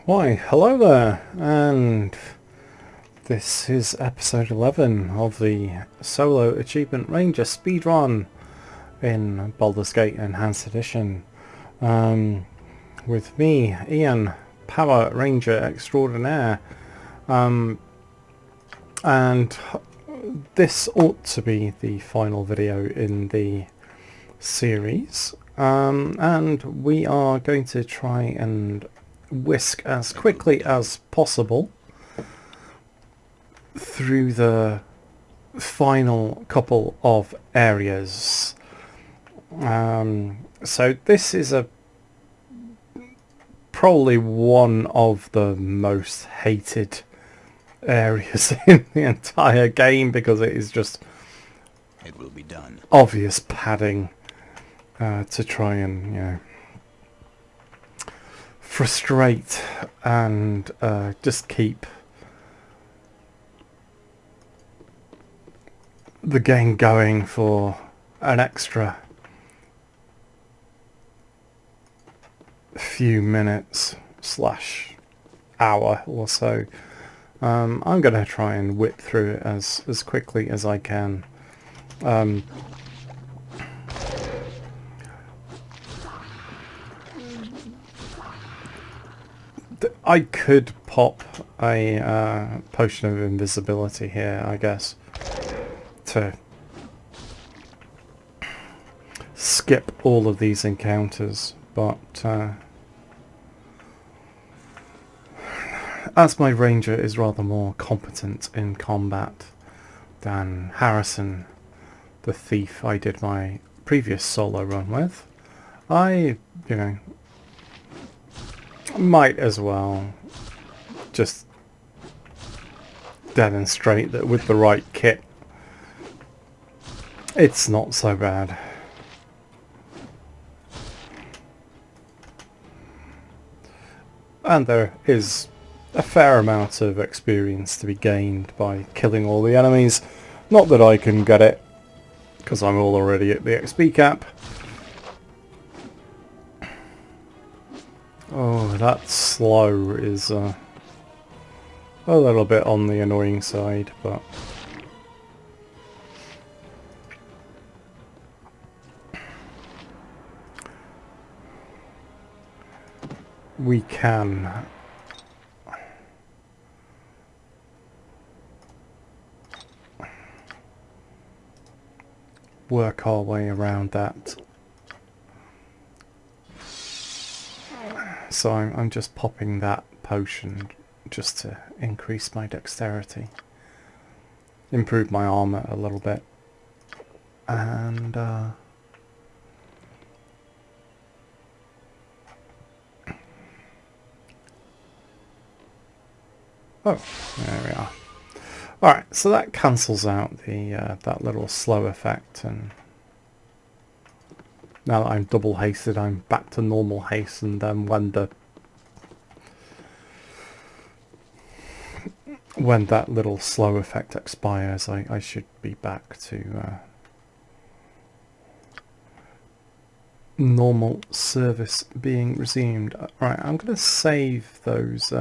Why, hello there, and this is episode 11 of the Solo Achievement Ranger speedrun in Baldur's Gate Enhanced Edition. With me, Iain, Power Ranger Extraordinaire, and this ought to be the final video in the series, and we are going to try and whisk as quickly as possible through the final couple of areas. So this is probably one of the most hated areas in the entire game because it is just it will be done. Obvious padding to try and frustrate and just keep the game going for an extra few minutes / hour or so. I'm going to try and whip through it as quickly as I can. I could pop a potion of invisibility here, I guess, to skip all of these encounters, but as my ranger is rather more competent in combat than Harrison, the thief I did my previous solo run with, I, might as well just demonstrate that with the right kit it's not so bad. And there is a fair amount of experience to be gained by killing all the enemies. Not that I can get it, because I'm already at the XP cap. Oh, that slow is a little bit on the annoying side, but we can work our way around that. So I'm just popping that potion just to increase my dexterity, improve my armor a little bit, and oh, there we are. Alright, so that cancels out the that little slow effect, and now that I'm double hasted, I'm back to normal haste, and then when that little slow effect expires, I should be back to normal service being resumed. Right, I'm going to save those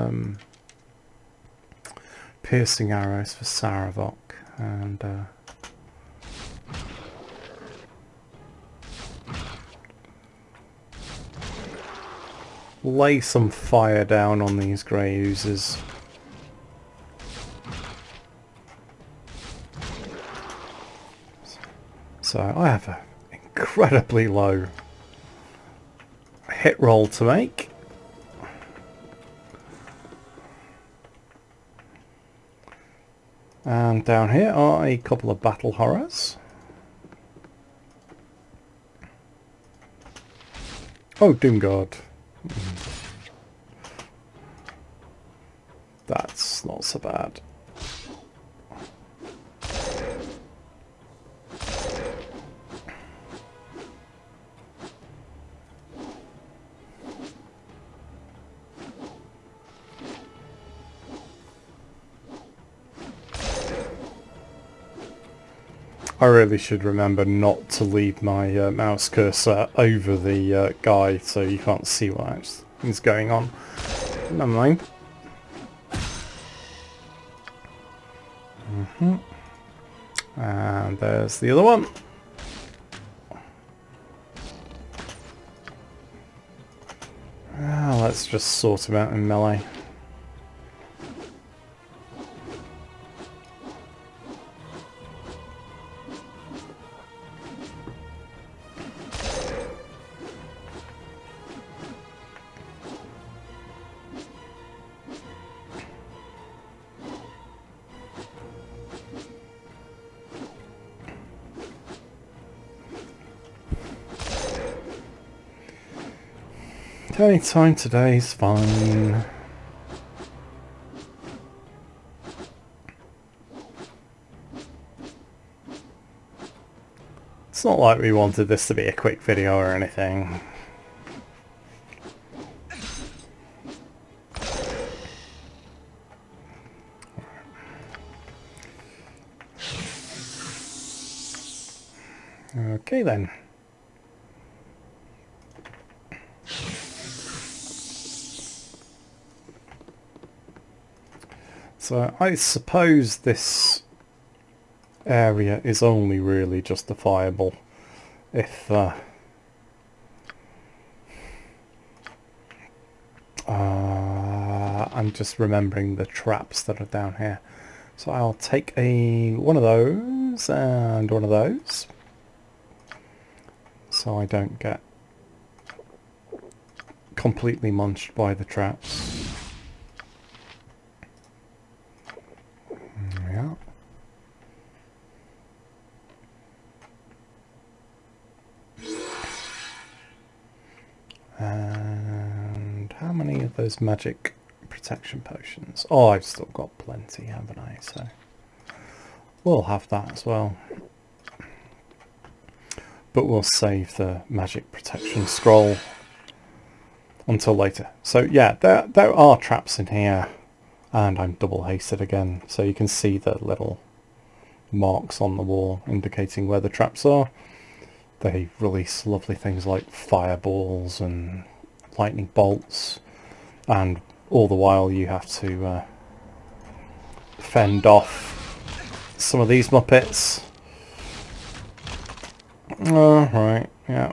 piercing arrows for Sarevok, and lay some fire down on these grey oozes. So I have an incredibly low hit roll to make. And down here are a couple of battle horrors. Oh, Doomguard. That's not so bad. I really should remember not to leave my mouse cursor over the guy so you can't see what is going on. Never mind. And there's the other one. Let's just sort them out in melee. Any time today's fine. It's not like we wanted this to be a quick video or anything. Okay then. So I suppose this area is only really justifiable if I'm just remembering the traps that are down here. So I'll take one of those and one of those, so I don't get completely munched by the traps. Yeah. And how many of those magic protection potions? Oh, I've still got plenty, haven't I? So we'll have that as well. But we'll save the magic protection scroll until later. So yeah, there are traps in here. And I'm double hasted again, so you can see the little marks on the wall indicating where the traps are. They release lovely things like fireballs and lightning bolts, and all the while you have to fend off some of these muppets. Oh, right, yeah.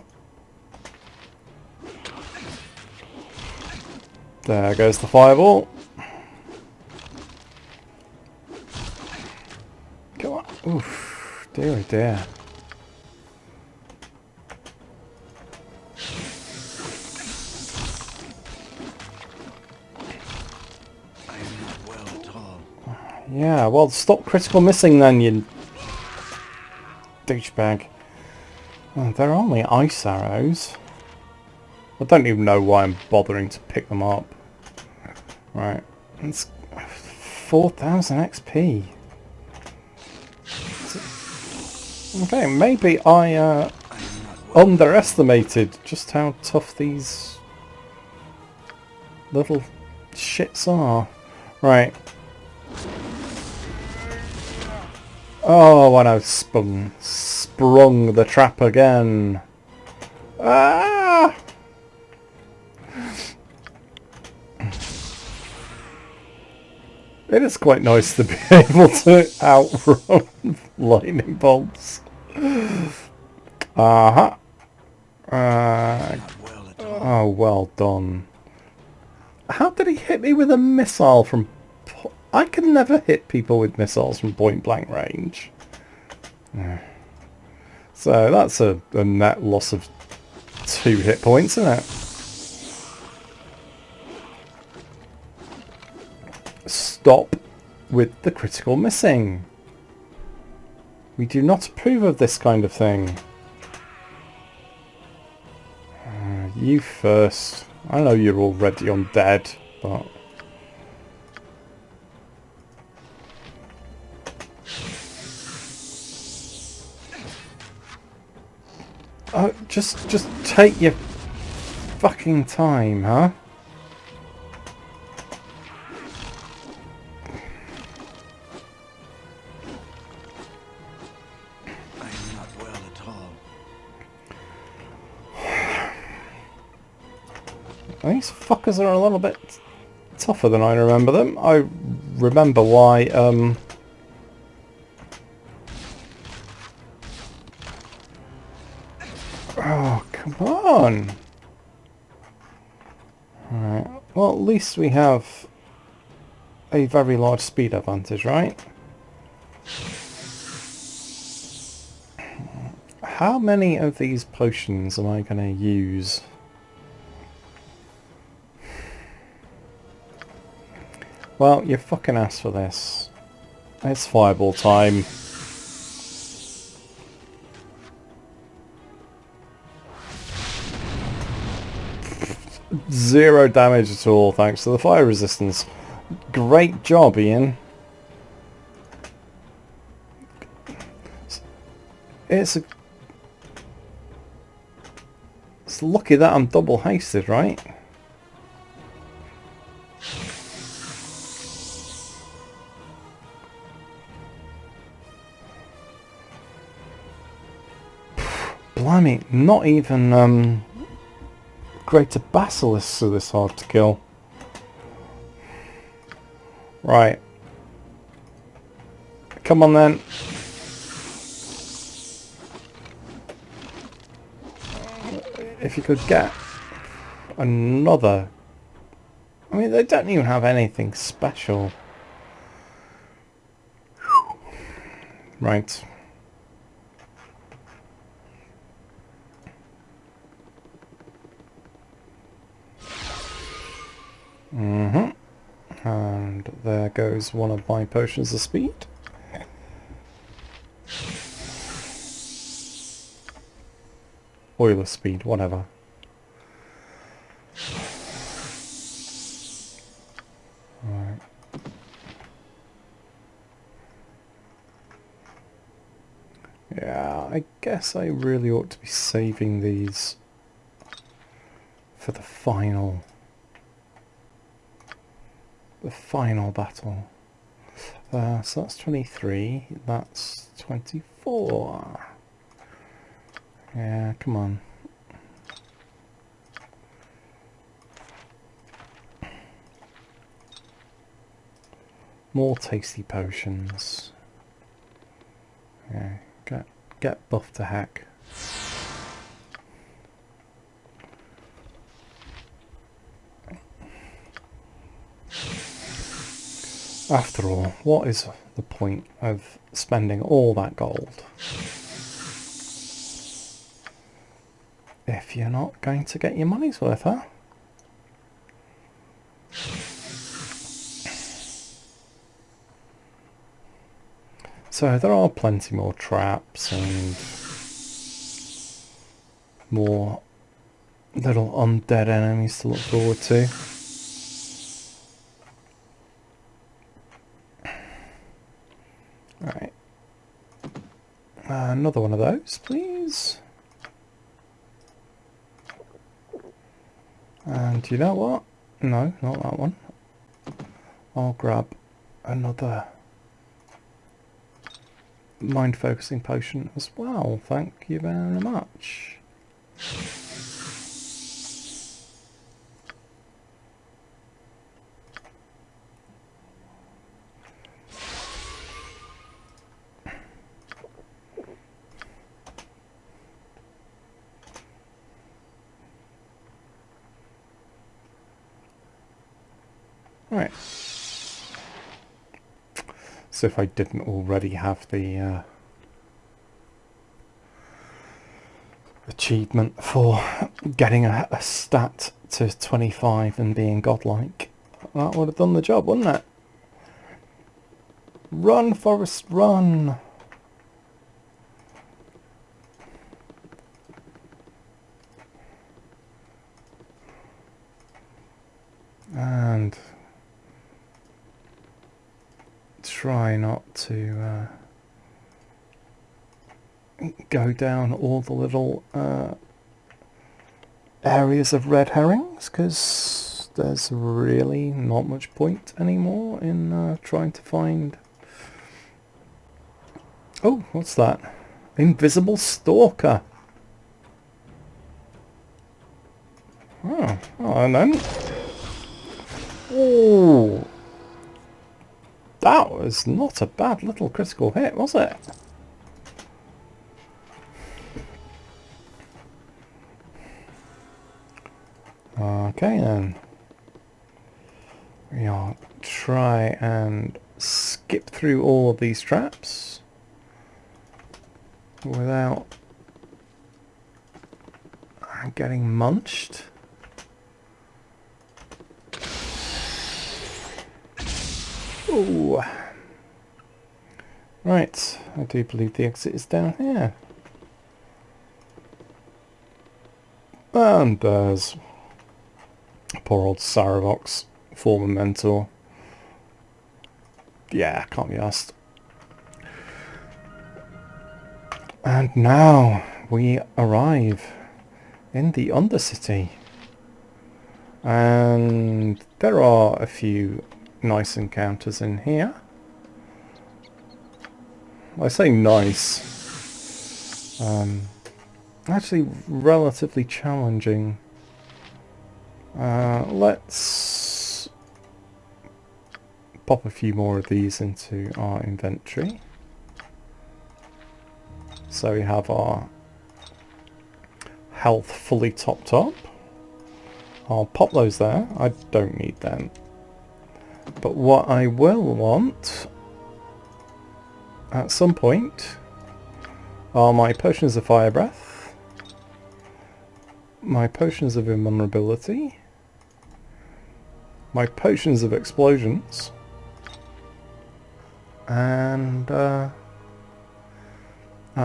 There goes the fireball. Come on. Oof, dear, dear. I am not well at all. Yeah, well, stop critical missing then, you douchebag. Oh, they're only ice arrows. I don't even know why I'm bothering to pick them up. Right, it's 4,000 XP. Okay, maybe I underestimated just how tough these little shits are. Right. Oh, and I've sprung the trap again. Ah! It is quite nice to be able to outrun lightning bolts. Uh-huh. Oh, well done. How did he hit me with a missile from... I can never hit people with missiles from point blank range. So that's a net loss of 2 hit points, isn't it? Stop with the critical missing. We do not approve of this kind of thing. You first. I know you're already undead, but... Oh, just take your fucking time, huh? I am not well at all. These fuckers are a little bit tougher than I remember them. I remember why, oh, come on! Alright, well at least we have a very large speed advantage, right? How many of these potions am I going to use? Well, you fucking asked for this. It's fireball time. Zero damage at all thanks to the fire resistance. Great job, Iain. It's lucky that I'm double hasted, right? Blimey, not even greater basilisks are this hard to kill. Right. Come on then. If you could get another... I mean, they don't even have anything special. Right. And there goes one of my potions of speed. Oil of speed, whatever. Right. Yeah, I guess I really ought to be saving these for the final battle. So that's 23, that's 24. Yeah, come on. More tasty potions. Yeah, get buffed to heck. After all, what is the point of spending all that gold if you're not going to get your money's worth, huh? So there are plenty more traps and more little undead enemies to look forward to. Right. Another one of those, please. And you know what? No, not that one. I'll grab another mind focusing potion as well. Thank you very much. Right. So if I didn't already have the achievement for getting a stat to 25 and being godlike, that would have done the job, wouldn't it? Run, Forrest, run! And try not to go down all the little areas of red herrings, because there's really not much point anymore in trying to find... Oh, what's that? Invisible Stalker. Oh, and then Oh, that was not a bad little critical hit, was it? Okay then. We'll try and skip through all of these traps without getting munched. Ooh. Right, I do believe the exit is down here. And there's poor old Sarevok's former mentor. Yeah, can't be asked. And now we arrive in the Undercity. And there are a few nice encounters in here. I say nice. Actually relatively challenging. Let's pop a few more of these into our inventory. So we have our health fully topped up. I'll pop those there. I don't need them. But what I will want at some point are my potions of fire breath, my potions of invulnerability, my potions of explosions, and at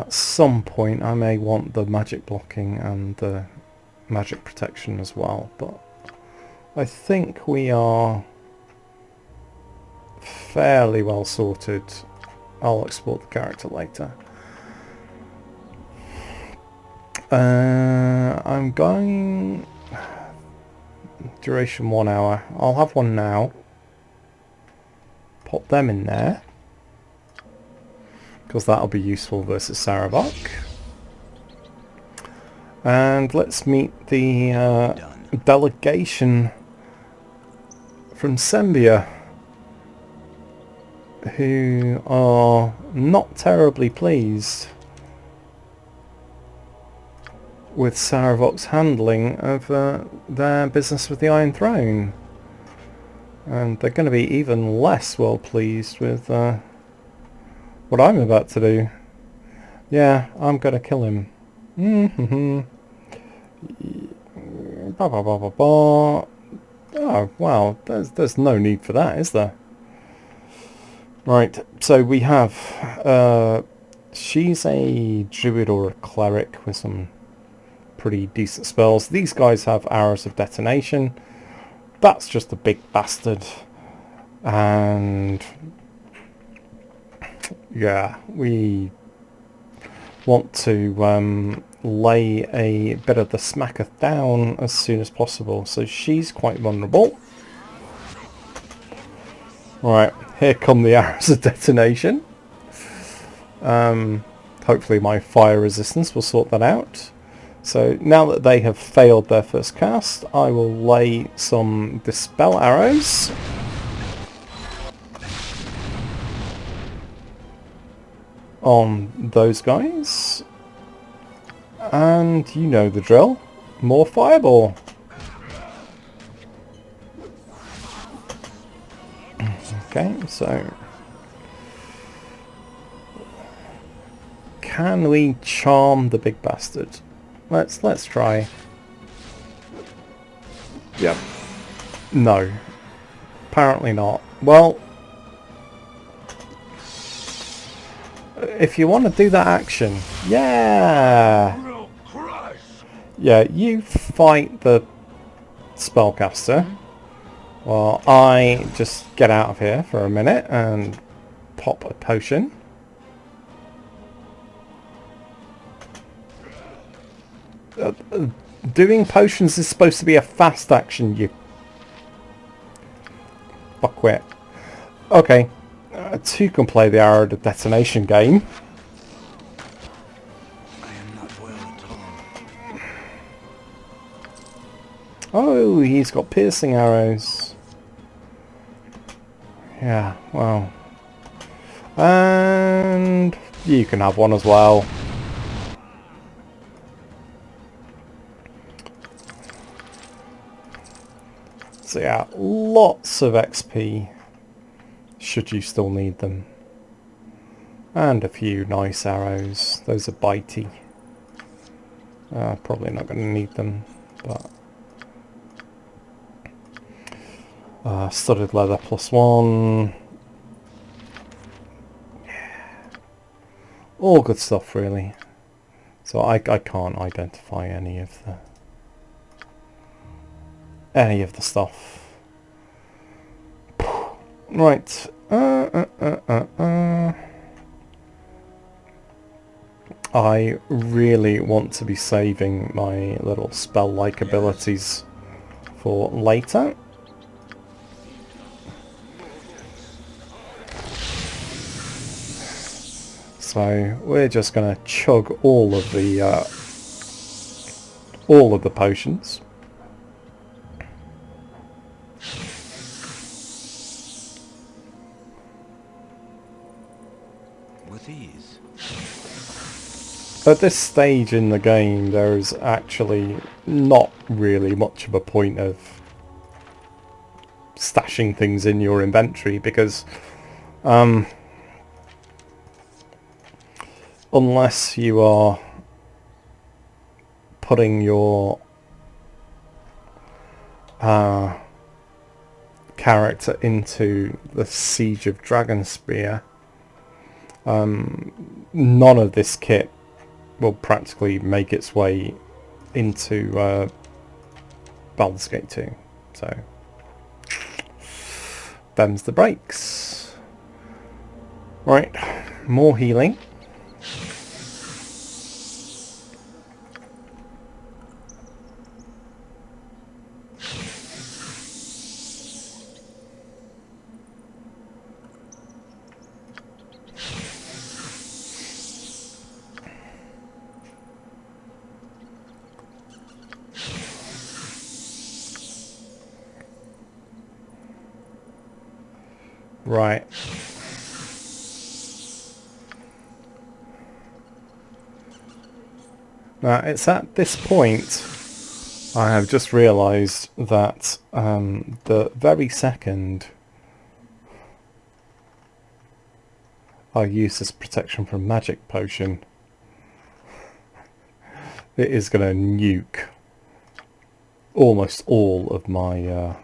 some point I may want the magic blocking and the magic protection as well, but I think we are fairly well sorted. I'll export the character later. I'm going duration 1 hour. I'll have one now. Pop them in there because that'll be useful versus Sarevok. And let's meet the delegation from Sembia, who are not terribly pleased with Sarevok's handling of their business with the Iron Throne. And they're going to be even less well pleased with what I'm about to do. Yeah, I'm going to kill him. Oh, wow, there's no need for that, is there? Right, so we have, she's a druid or a cleric with some pretty decent spells. These guys have arrows of detonation. That's just a big bastard. And yeah, we want to lay a bit of the smacketh down as soon as possible. So she's quite vulnerable. Right, here come the arrows of detonation. Hopefully my fire resistance will sort that out. So now that they have failed their first cast, I will lay some dispel arrows. On those guys. And you know the drill. More fireball. Okay, so can we charm the big bastard? Let's try. Yep. No. Apparently not. Well, if you want to do that action, yeah. Yeah, you fight the spellcaster. Well, I just get out of here for a minute and pop a potion. Doing potions is supposed to be a fast action, you fuckwit. Okay, two can play the arrow of detonation game. I am not well at all. Oh, he's got piercing arrows. Yeah, well. And you can have one as well. So yeah, lots of XP should you still need them. And a few nice arrows. Those are bitey. Probably not going to need them, but studded leather +1. All good stuff, really. So I can't identify any of the stuff. Right. I really want to be saving my little spell-like abilities for later. So we're just going to chug all of the potions. With ease. At this stage in the game, there is actually not really much of a point of stashing things in your inventory because unless you are putting your character into the Siege of Dragonspear, none of this kit will practically make its way into Baldur's Gate 2. So, them's the breaks. Right, more healing. Right. Now, it's at this point I have just realised that the very second I use this protection from magic potion, it is going to nuke almost all of my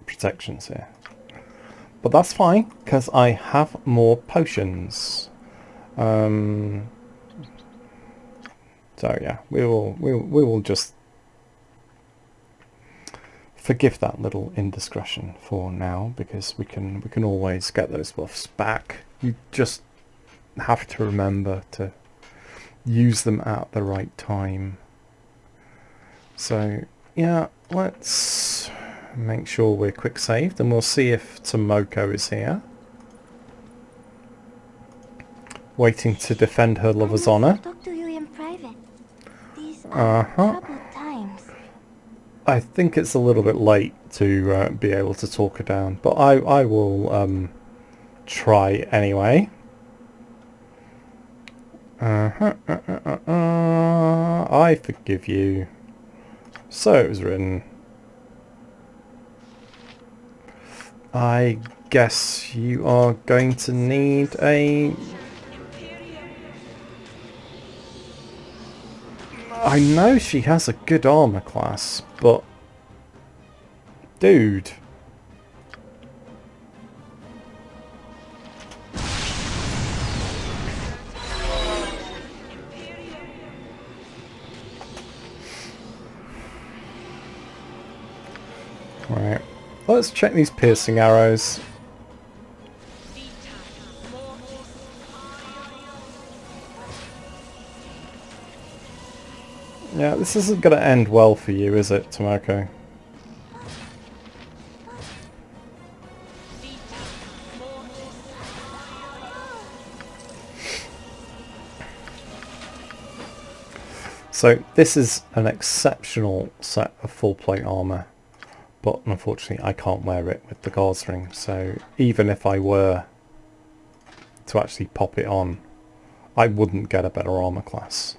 protections here. But that's fine, because I have more potions. So yeah, we will just forgive that little indiscretion for now, because we can always get those buffs back. You just have to remember to use them at the right time. So yeah, let's make sure we're quick saved, and we'll see if Tomoko is here, waiting to defend her lover's honor. Talk to you in private. These are troubled times. I think it's a little bit late to be able to talk her down, but I will try anyway. I forgive you. So it was written. I guess you are going to need a... I know she has a good armor class, but... Dude. Right. Let's check these piercing arrows. Yeah, this isn't going to end well for you, is it, Tomoko? So this is an exceptional set of full plate armor, but unfortunately I can't wear it with the gauze ring, so even if I were to actually pop it on, I wouldn't get a better armor class.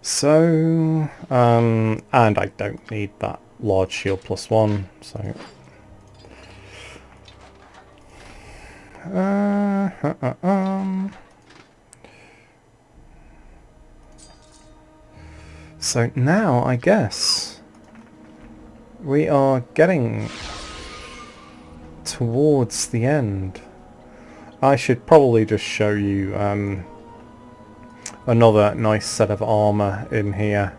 So, and I don't need that large shield +1, so... So now, I guess, we are getting towards the end. I should probably just show you another nice set of armour in here,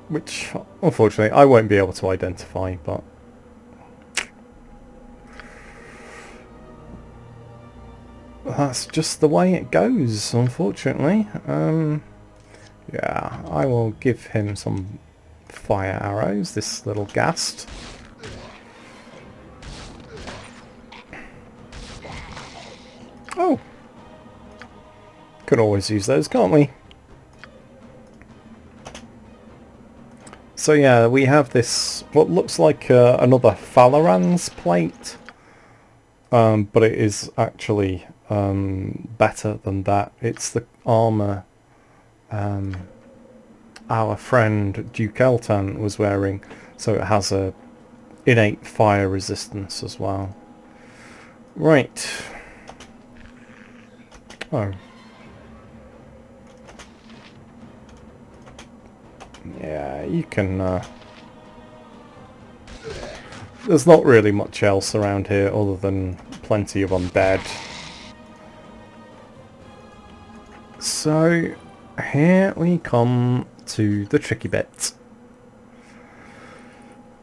which unfortunately I won't be able to identify, but that's just the way it goes, unfortunately. Yeah, I will give him some fire arrows, this little ghast. Oh! Could always use those, can't we? So yeah, we have this, what looks like another Falaran's plate. But it is actually better than that. It's the armour our friend Duke Eltan was wearing, so it has a innate fire resistance as well. Right. Oh. Yeah, you can... There's not really much else around here other than plenty of undead. So, here we come to the tricky bit,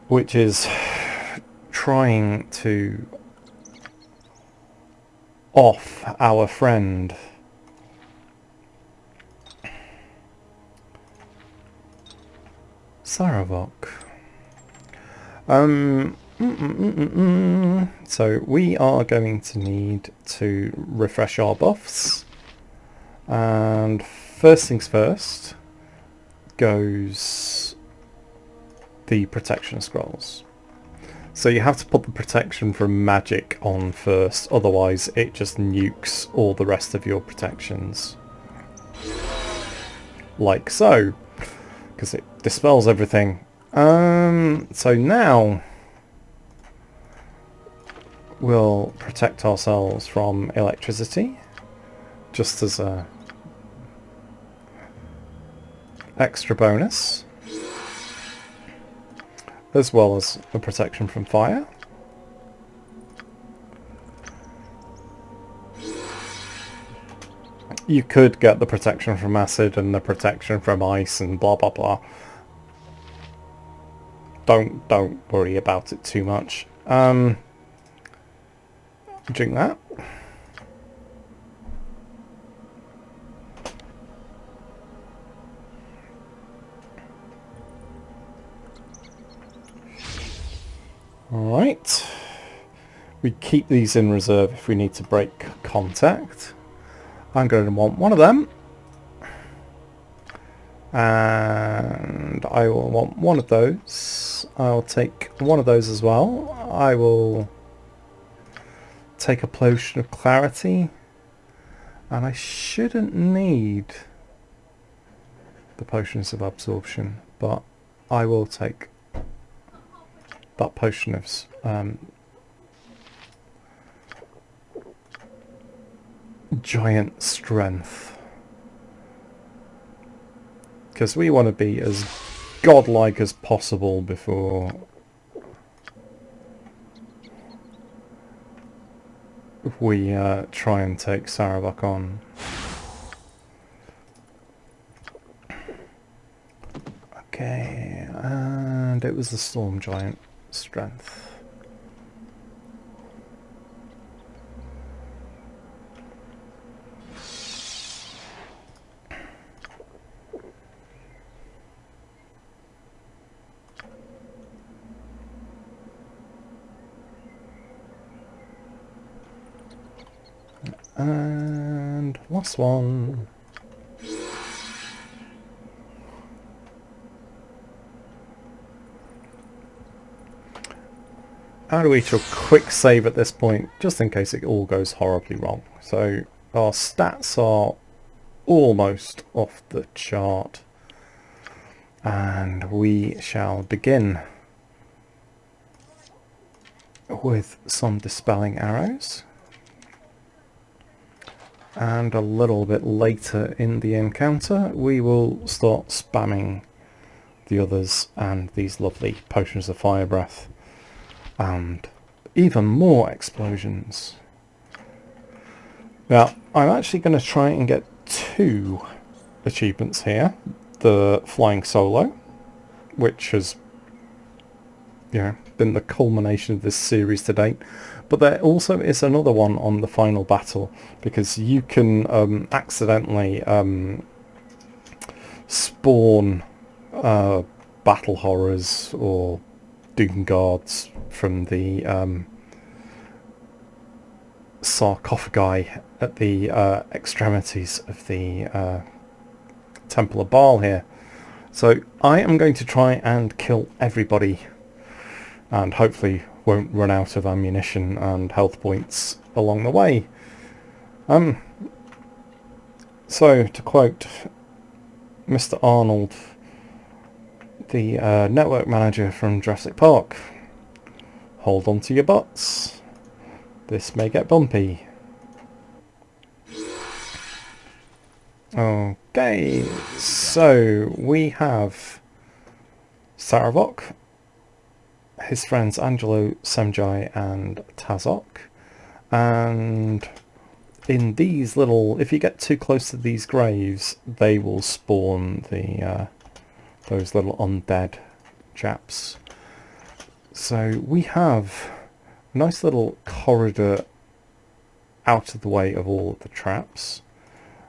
which is trying to off our friend. Sarevok. So we are going to need to refresh our buffs, and first things first goes the protection scrolls. So you have to put the protection from magic on first, otherwise it just nukes all the rest of your protections. Like so, because it dispels everything. So now we'll protect ourselves from electricity, just as a extra bonus, as well as a protection from fire. You could get the protection from acid and the protection from ice and blah blah blah. Don't worry about it too much. Drink that. Alright. We keep these in reserve if we need to break contact. I'm going to want one of them. And I will want one of those. I'll take one of those as well. I will take a potion of clarity. And I shouldn't need the potions of absorption, but I will take that potion of giant strength, because we want to be as godlike as possible before we try and take Sarevok on. Okay, and it was the storm giant strength. And last one. how do we do a quick save at this point, just in case it all goes horribly wrong. So our stats are almost off the chart, and we shall begin with some dispelling arrows, and a little bit later in the encounter we will start spamming the others and these lovely potions of fire breath and even more explosions. Now I'm actually going to try and get 2 achievements here. The flying solo, which has been the culmination of this series to date, but there also is another one on the final battle, because you can accidentally spawn battle horrors or doom guards from the sarcophagi at the extremities of the Temple of Bhaal here. So I am going to try and kill everybody, and hopefully won't run out of ammunition and health points along the way. So to quote Mr. Arnold, the network manager from Jurassic Park, hold on to your butts. This may get bumpy. Okay, so we have Sarevok, his friends Angelo, Semjai and Tazok, and in these little, if you get too close to these graves, they will spawn the those little undead chaps. So we have a nice little corridor out of the way of all of the traps,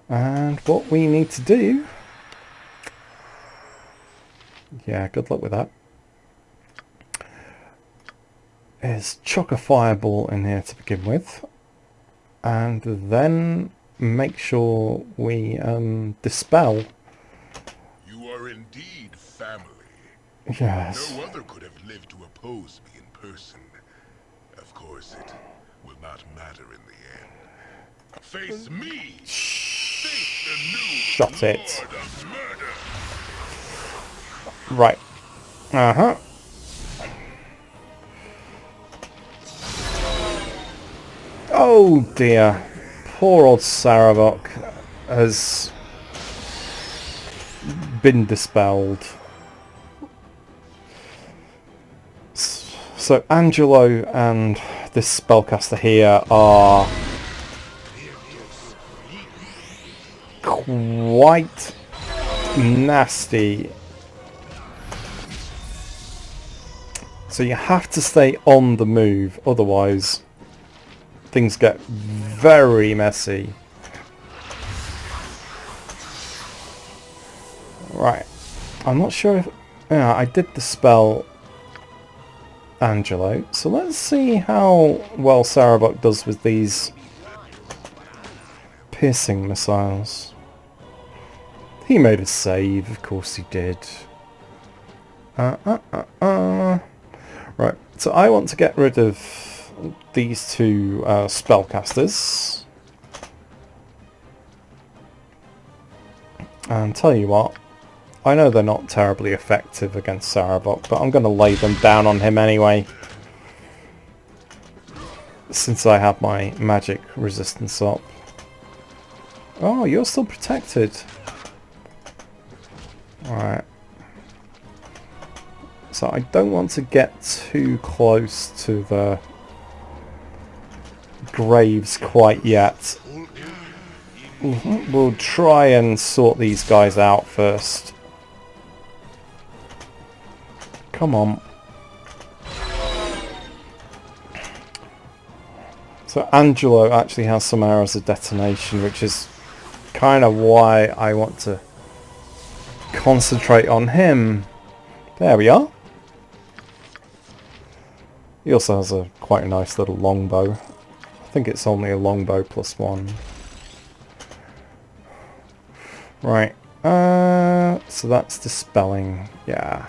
and what we need to do, yeah, good luck with that, is chuck a fireball in here to begin with, and then make sure we dispel. You are indeed family. Yes. No other could have lived to oppose me in person. Of course, it will not matter in the end. Face me! Face the new Shut it. Lord of Murder! Right. Uh-huh. Oh dear. Poor old Sarevok has been dispelled. So Angelo and this spellcaster here are quite nasty. So you have to stay on the move, otherwise things get very messy. Right, I'm not sure if... yeah, I did dispel Angelo, so let's see how well Sarevok does with these piercing missiles. He made a save, of course he did. Right, so I want to get rid of these 2 spellcasters. And tell you what, I know they're not terribly effective against Sarevok, but I'm going to lay them down on him anyway, since I have my magic resistance up. Oh, you're still protected. Alright. So I don't want to get too close to the graves quite yet. We'll try and sort these guys out first. Come on. So Angelo actually has some arrows of detonation, which is kind of why I want to concentrate on him. There we are. He also has a quite a nice little longbow. I think it's only a longbow +1. Right. So that's dispelling. Yeah.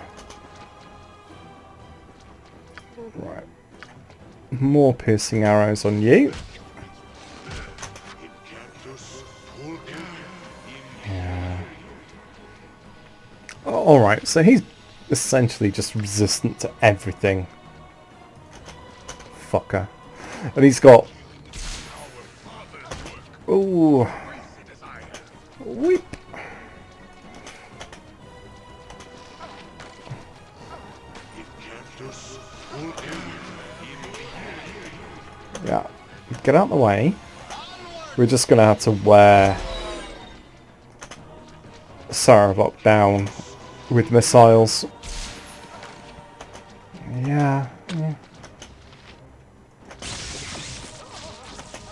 Right. more piercing arrows on you. Yeah. Alright, so he's essentially just resistant to everything. Fucker. And he's got... Ooh. Weep. Yeah. Get out of the way. We're just going to have to wear Sarevok down with missiles. Yeah.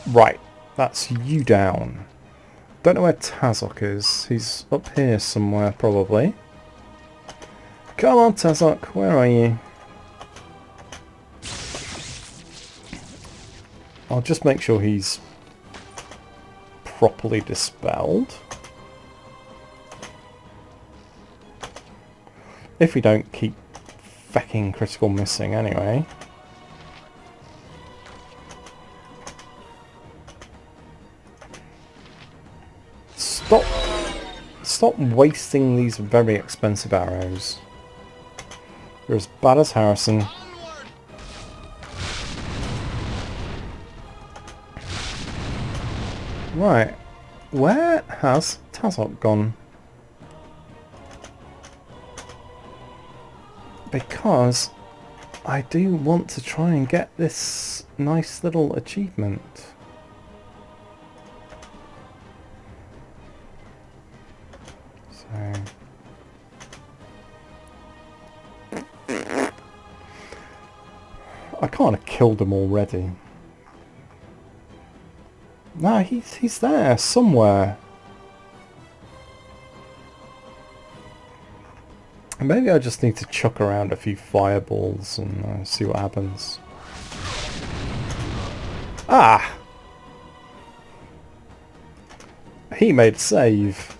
Right. That's you down. Don't know where Tazok is. He's up here somewhere, probably. Come on, Tazok. Where are you? I'll just make sure he's properly dispelled. If we don't keep fucking critical missing anyway. Stop wasting these very expensive arrows. You're as bad as Harrison. Right. Where has Tazok gone? Because I do want to try and get this nice little achievement. So... I can't have killed him already. No, he's there somewhere. Maybe I just need to chuck around a few fireballs and see what happens. Ah! He made a save.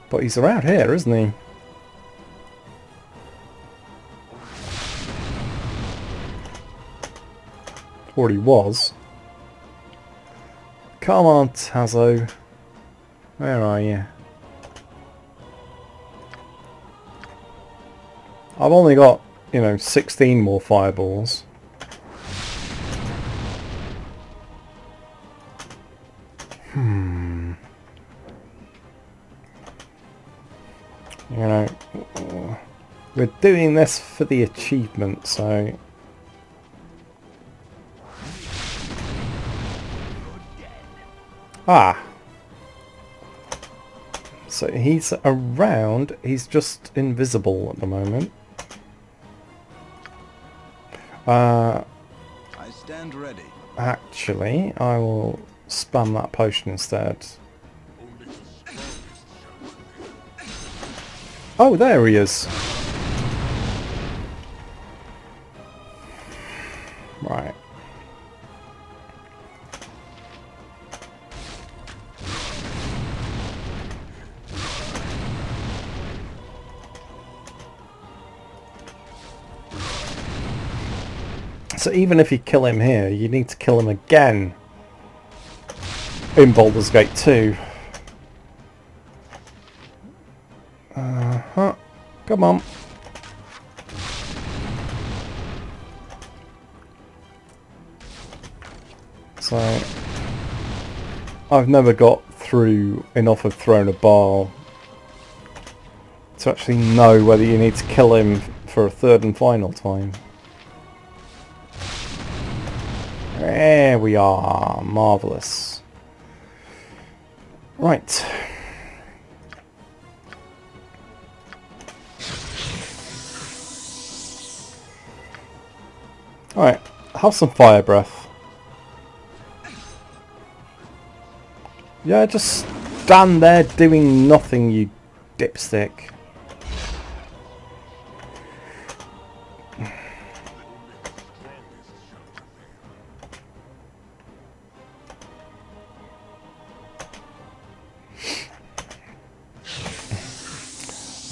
But he's around here, isn't he? Or he was. Come on, Tazo. Where are you? I've only got, 16 more fireballs. We're doing this for the achievement, so... Ah! So he's around, he's just invisible at the moment. I stand ready. Actually, I will spam that potion instead. Oh, there he is! Right. So even if you kill him here, you need to kill him again in Baldur's Gate 2. Come on. So I've never got through enough of Throne of Bhaal to actually know whether you need to kill him for a third and final time. There we are. Marvellous. Right. Alright. Have some fire breath. Yeah, just stand there doing nothing, you dipstick.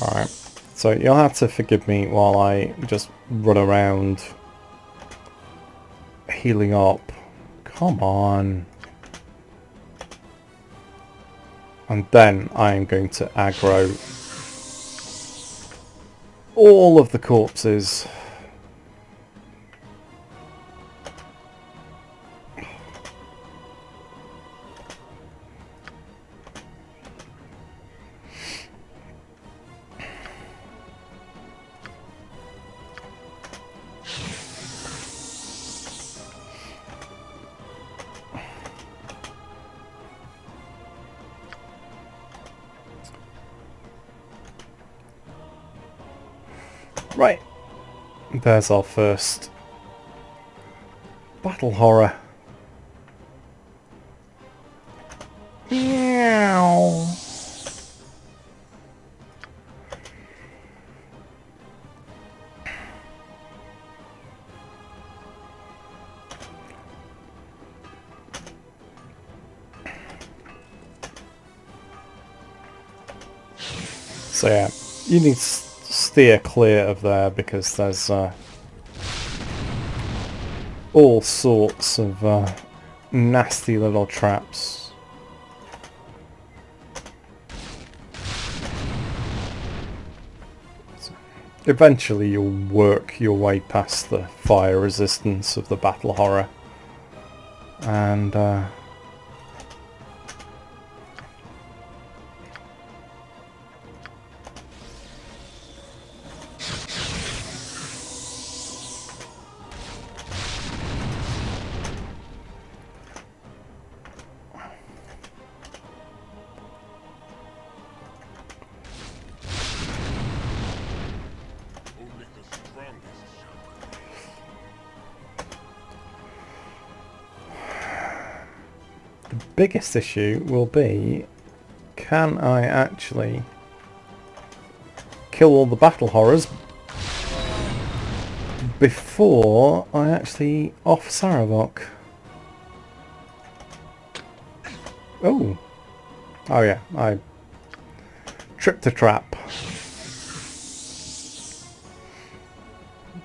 Alright, So you'll have to forgive me while I just run around healing up. Come on. And then I am going to aggro all of the corpses. Right, there's our first battle horror. Meow. So yeah, you need to steer clear of there because there's all sorts of nasty little traps. So eventually you'll work your way past the fire resistance of the battle horror and Only the strongest shall prevail. the biggest issue will be, can I actually kill all the battle horrors before I actually off Sarevok? Oh. Oh yeah, I tripped a trap.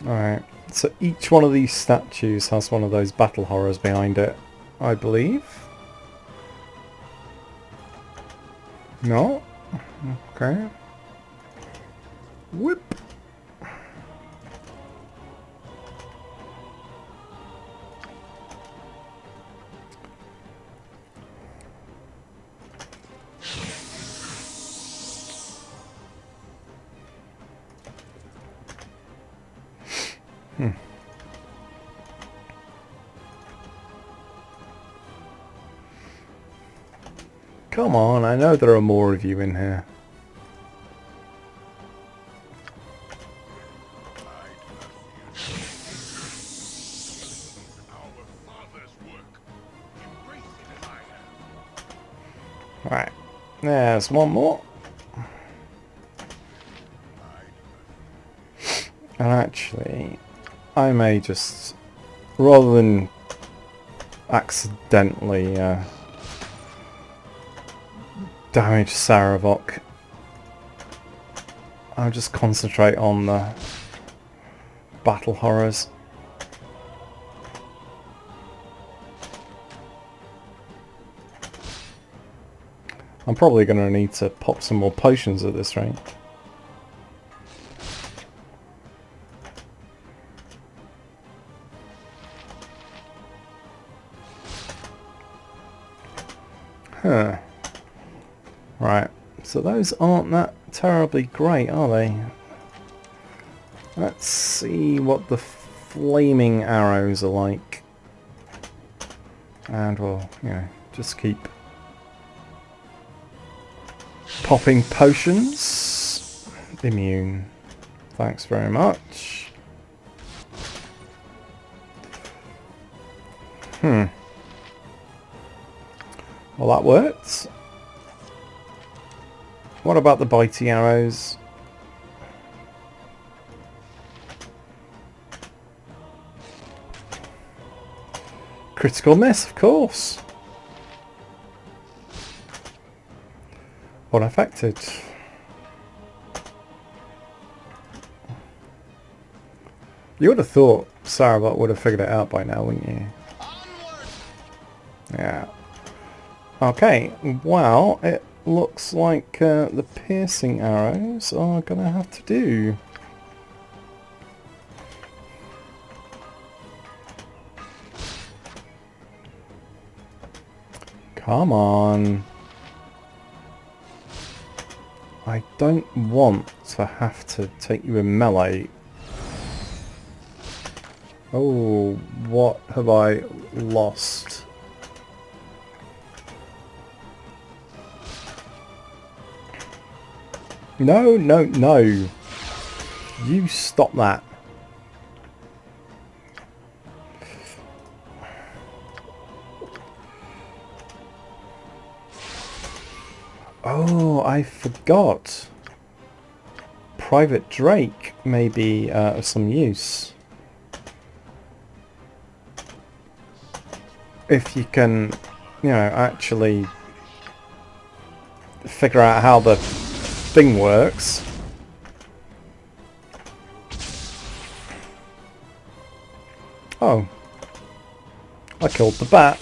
Alright, so each one of these statues has one of those battle horrors behind it, I believe. No? Okay. Whip. Come on, I know there are more of you in here. Our father's work. Embrace it as I have. Right, there's one more. And actually, I may just, rather than accidentally damage Sarevok, I'll just concentrate on the battle horrors. I'm probably going to need to pop some more potions at this rate. Huh. Right, so those aren't that terribly great, are they? Let's see what the flaming arrows are like. And we'll, you know, just keep popping potions. Immune. Thanks very much. Well, that worked. What about the bitey arrows? Critical miss, of course. Unaffected. You would have thought Sarevok would have figured it out by now, wouldn't you? Yeah. Okay, well, it looks like the piercing arrows are going to have to do. Come on. I don't want to have to take you in melee. Oh, what have I lost? No, no, no. You stop that. Oh, I forgot. Private Drake may be of some use. If you can, you know, actually figure out how the thing works. Oh. I killed the bat.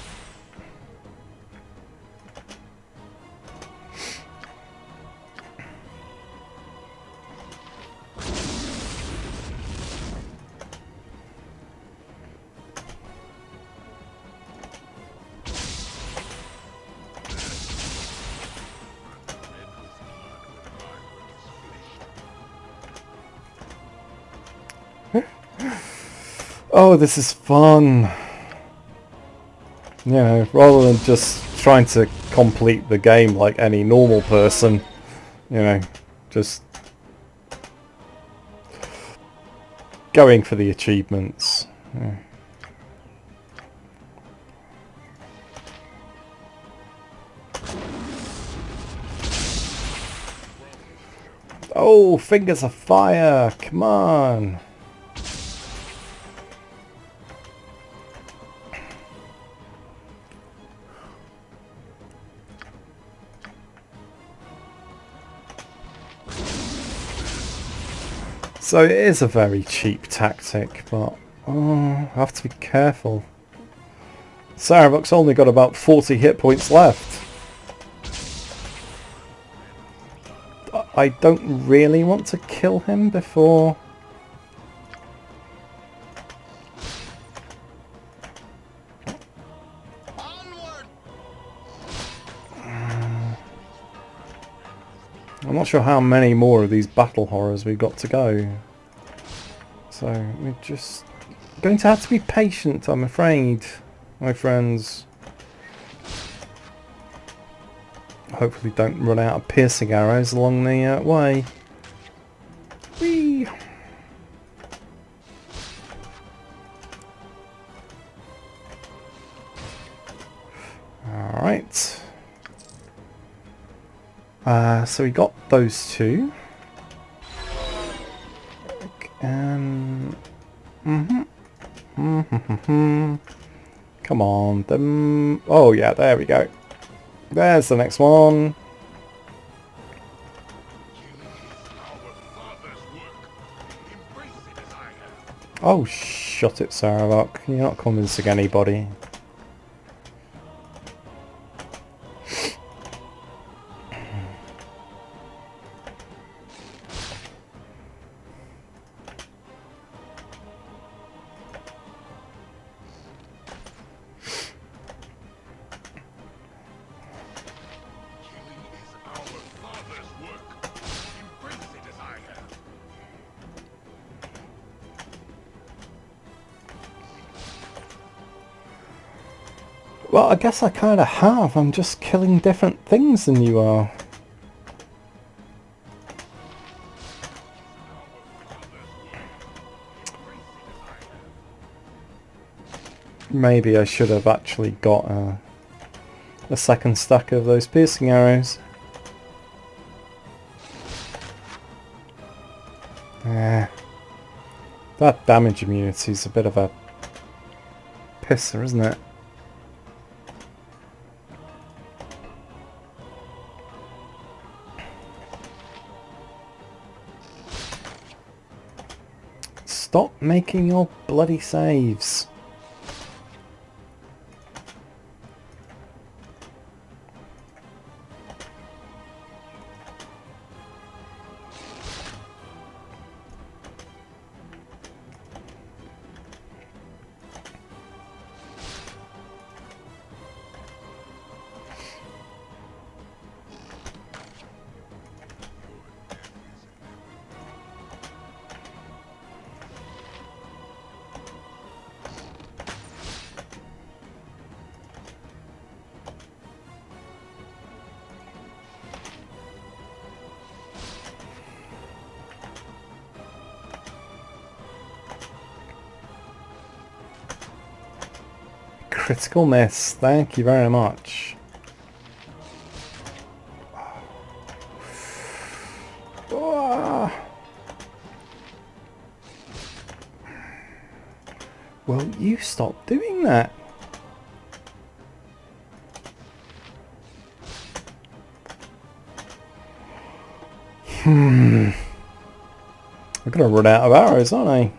Oh, this is fun. You know, rather than just trying to complete the game like any normal person. You know, just going for the achievements. Yeah. Oh, fingers of fire! Come on! So it is a very cheap tactic, but I have to be careful. Sarevok's only got about 40 hit points left. I don't really want to kill him before... I'm not sure how many more of these battle horrors we've got to go. So we're just going to have to be patient, I'm afraid, my friends. Hopefully don't run out of piercing arrows along the way. Whee! Alright. So we got those two. And... Come on. Oh yeah, there we go. There's the next one. Oh, shut it, Sarevok. You're not convincing anybody. Well, I guess I kind of have. I'm just killing different things than you are. Maybe I should have actually got a second stack of those piercing arrows. That damage immunity is a bit of a pisser, isn't it? Stop making your bloody saves. Critical miss. Thank you very much. Ah. Will you stop doing that? I'm gonna run out of arrows, aren't I?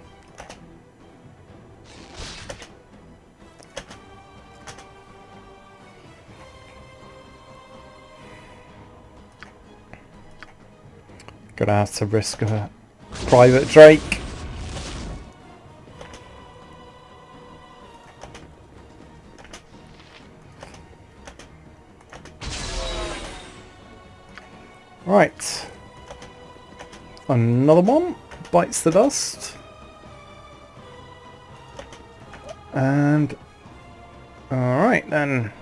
Gonna have to risk a private Drake. Right. Another one bites the dust. And alright then.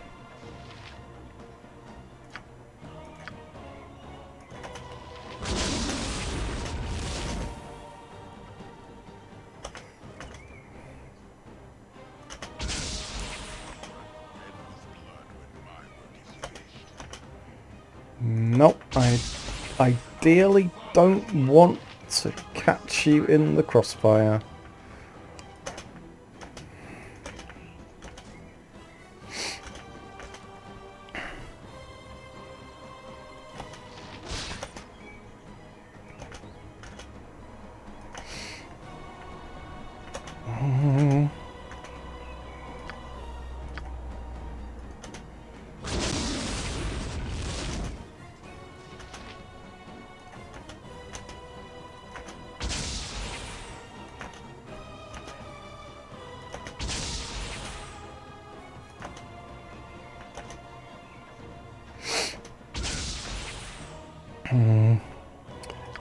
Nope, I ideally don't want to catch you in the crossfire.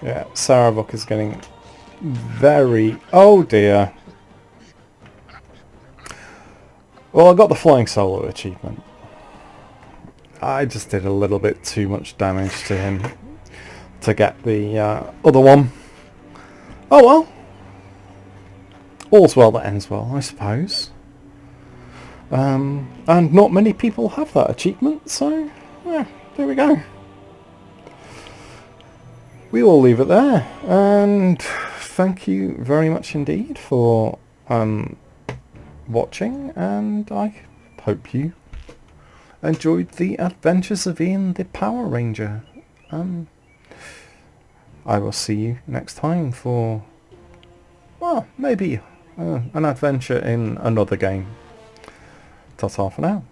Yeah, Sarevok is getting very... Oh dear. Well, I got the Flying Solo achievement. I just did a little bit too much damage to him to get the other one. Oh well. All's well that ends well, I suppose. And not many people have that achievement, so yeah, there we go. We will leave it there, and thank you very much indeed for watching, and I hope you enjoyed the adventures of Iain the Power Ranger. I will see you next time for, well, maybe an adventure in another game. Ta-ta for now.